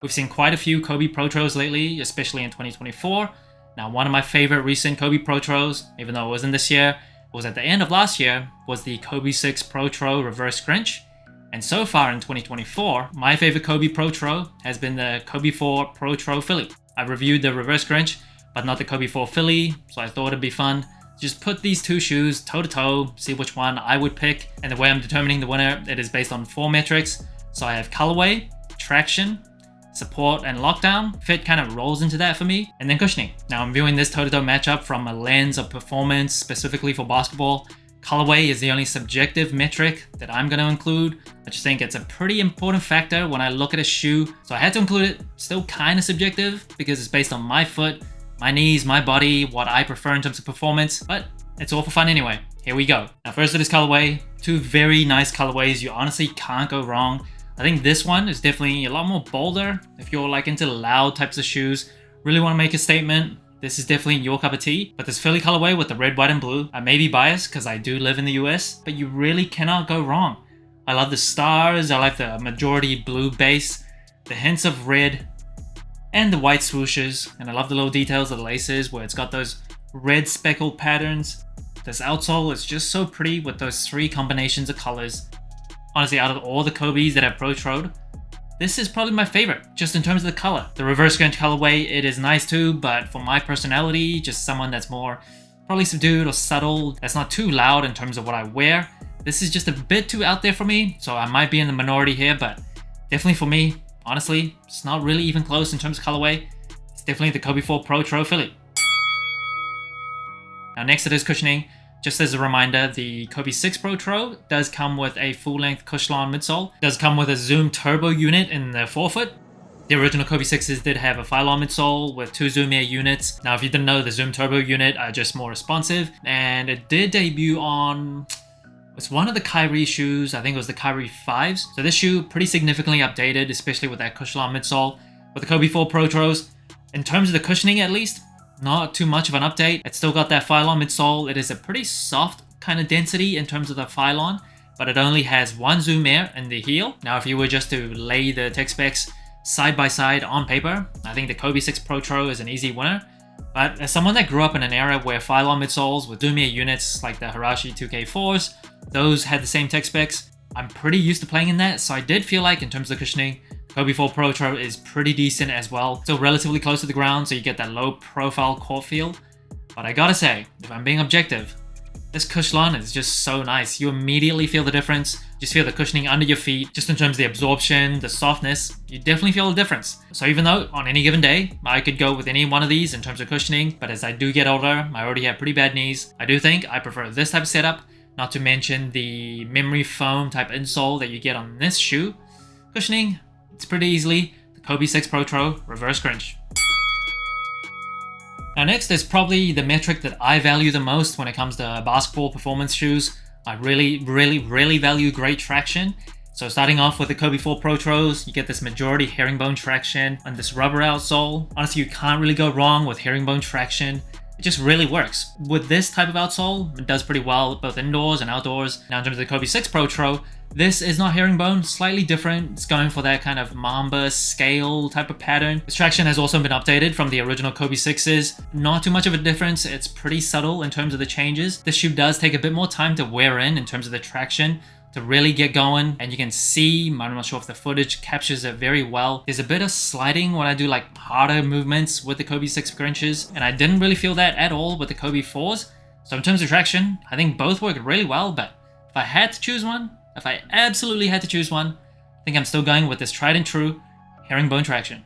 We've seen quite a few Kobe Protros lately, especially in 2024. Now, one of my favorite recent Kobe Protros, even though it wasn't this year, it was at the end of last year, was the Kobe 6 Protro Reverse Grinch. And so far in 2024, my favorite Kobe Protro has been the Kobe 4 Protro Philly. I've reviewed the Reverse Grinch, but not the Kobe 4 Philly, so I thought it'd be fun. Just put these two shoes toe to toe, see which one I would pick. And the way I'm determining the winner, it is based on 4 metrics. So I have colorway, traction, support, and lockdown. Fit kind of rolls into that for me. And then cushioning. Now I'm viewing this toe to toe matchup from a lens of performance, specifically for basketball. Colorway is the only subjective metric that I'm going to include. I just think it's a pretty important factor when I look at a shoe. So I had to include it. Still kind of subjective because it's based on my foot, my knees, my body, what I prefer in terms of performance, but it's all for fun anyway. Here we go. Now first it is colorway. 2 very nice colorways. You honestly can't go wrong. I think this one is definitely a lot more bolder. If you're like into loud types of shoes, really want to make a statement, this is definitely your cup of tea. But this Philly colorway with the red, white, and blue, I may be biased because I do live in the US, but you really cannot go wrong. I love the stars, I like the majority blue base, the hints of red, and the white swooshes, and I love the little details of the laces where it's got those red speckled patterns. This outsole is just so pretty with those 3 combinations of colors. Honestly, out of all the Kobes that I've protroed, this is probably my favorite, just in terms of the color. The Reverse Grinch colorway, it is nice too, but for my personality, just someone that's more probably subdued or subtle, that's not too loud in terms of what I wear, this is just a bit too out there for me, so I might be in the minority here, but definitely for me, honestly, it's not really even close in terms of colorway. It's definitely the Kobe 4 Protro Philly. Now next it is cushioning. Just as a reminder, the Kobe 6 Protro does come with a full-length Cushlon midsole. It does come with a Zoom Turbo unit in the forefoot. The original Kobe 6s did have a Phylon midsole with 2 Zoom Air units. Now if you didn't know, the Zoom Turbo unit are just more responsive. And it did debut on... it's one of the Kyrie shoes, I think it was the Kyrie 5s. So this shoe pretty significantly updated, especially with that Cushlon midsole. With the Kobe 4 Protros, in terms of the cushioning at least, not too much of an update. It's still got that Phylon midsole. It is a pretty soft kind of density in terms of the Phylon, but it only has 1 Zoom Air in the heel. Now if you were just to lay the tech specs side by side on paper, I think the Kobe 6 Protro is an easy winner. But as someone that grew up in an era where Phylon midsoles with Zoom Air units like the Hirashi 2K4s, those had the same tech specs, I'm pretty used to playing in that, so I did feel like in terms of cushioning, Kobe 4 Protro is pretty decent as well. Still relatively close to the ground, so you get that low profile court feel. But I gotta say, if I'm being objective, this Cushlon is just so nice. You immediately feel the difference. Just feel the cushioning under your feet. Just in terms of the absorption, the softness, you definitely feel the difference. So even though on any given day, I could go with any one of these in terms of cushioning, but as I do get older, I already have pretty bad knees. I do think I prefer this type of setup, not to mention the memory foam type insole that you get on this shoe. Cushioning, it's pretty easily the Kobe 6 Protro Reverse Grinch. Now next is probably the metric that I value the most when it comes to basketball performance shoes. I really value great traction. So starting off with the Kobe 4 Protros, you get this majority herringbone traction on this rubber outsole. Honestly, you can't really go wrong with herringbone traction. It just really works. With this type of outsole, it does pretty well both indoors and outdoors. Now in terms of the Kobe 6 Protro, this is not herringbone, slightly different. It's going for that kind of Mamba scale type of pattern. This traction has also been updated from the original Kobe 6s. Not too much of a difference, it's pretty subtle in terms of the changes. This shoe does take a bit more time to wear in terms of the traction to really get going, and you can see, I'm not sure if the footage captures it very well, there's a bit of sliding when I do like harder movements with the Kobe 6 Grinches, and I didn't really feel that at all with the Kobe 4s. So in terms of traction, I think both work really well, but if I had to choose one, if I absolutely had to choose one, I think I'm still going with this tried and true herringbone traction.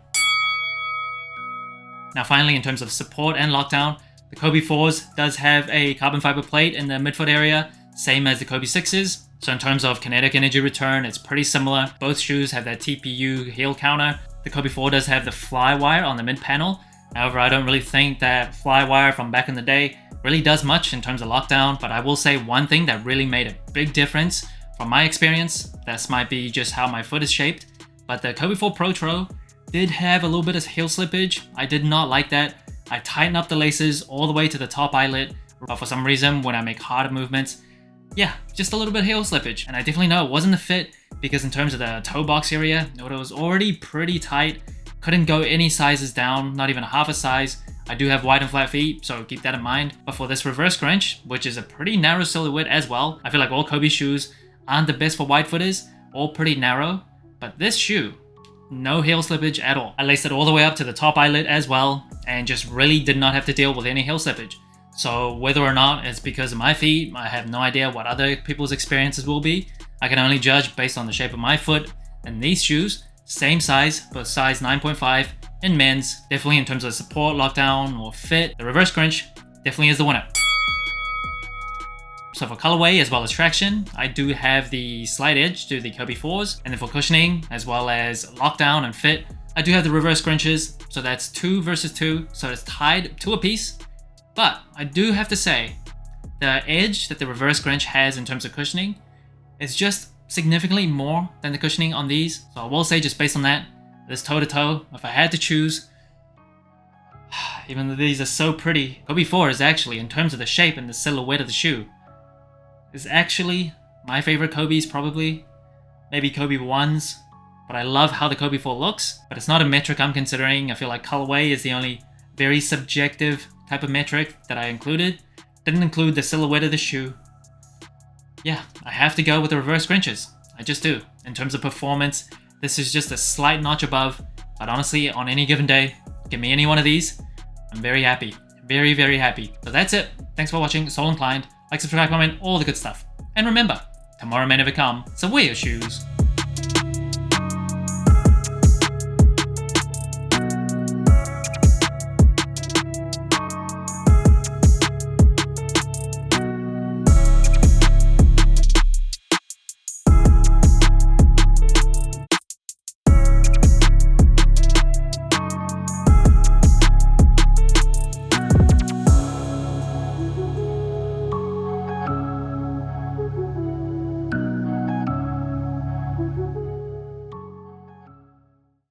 Now finally, in terms of support and lockdown, the Kobe 4s does have a carbon fiber plate in the midfoot area, same as the Kobe 6s. So in terms of kinetic energy return, it's pretty similar. Both shoes have that TPU heel counter. The Kobe 4 does have the Flywire on the mid panel. However, I don't really think that Flywire from back in the day really does much in terms of lockdown, but I will say one thing that really made a big difference from my experience, this might be just how my foot is shaped, but the Kobe 4 Protro did have a little bit of heel slippage. I did not like that. I tightened up the laces all the way to the top eyelid, but for some reason when I make harder movements, yeah, just a little bit of heel slippage. And I definitely know it wasn't the fit because in terms of the toe box area, it was already pretty tight. Couldn't go any sizes down, not even half a size. I do have wide and flat feet, so keep that in mind. But for this reverse crunch, which is a pretty narrow silhouette as well, I feel like all Kobe shoes aren't the best for wide footers, all pretty narrow. But this shoe, no heel slippage at all. I laced it all the way up to the top eyelid as well, and just really did not have to deal with any heel slippage. So whether or not it's because of my feet, I have no idea what other people's experiences will be. I can only judge based on the shape of my foot. And these shoes, same size, but size 9.5 in men's, definitely in terms of support, lockdown, or fit, the reverse crunch definitely is the winner. So for colorway as well as traction, I do have the slight edge to the Kobe 4s, and then for cushioning as well as lockdown and fit, I do have the reverse crunches. So that's 2 versus 2, so it's tied 2 apiece. But I do have to say, the edge that the reverse crunch has in terms of cushioning is just significantly more than the cushioning on these. So I will say, just based on that, this toe to toe, if I had to choose, even though these are so pretty, Kobe 4 is actually, in terms of the shape and the silhouette of the shoe, is actually my favorite Kobe's probably. Maybe Kobe 1s, but I love how the Kobe 4 looks. But it's not a metric I'm considering. I feel like colorway is the only very subjective type of metric that I included. Didn't include the silhouette of the shoe. Yeah, I have to go with the reverse crunches. I just do. In terms of performance, this is just a slight notch above. But honestly, on any given day, give me any one of these, I'm very happy. Very, very happy. So that's it. Thanks for watching. Soul Inclined. Like, subscribe, comment, all the good stuff. And remember, tomorrow may never come, so wear your shoes.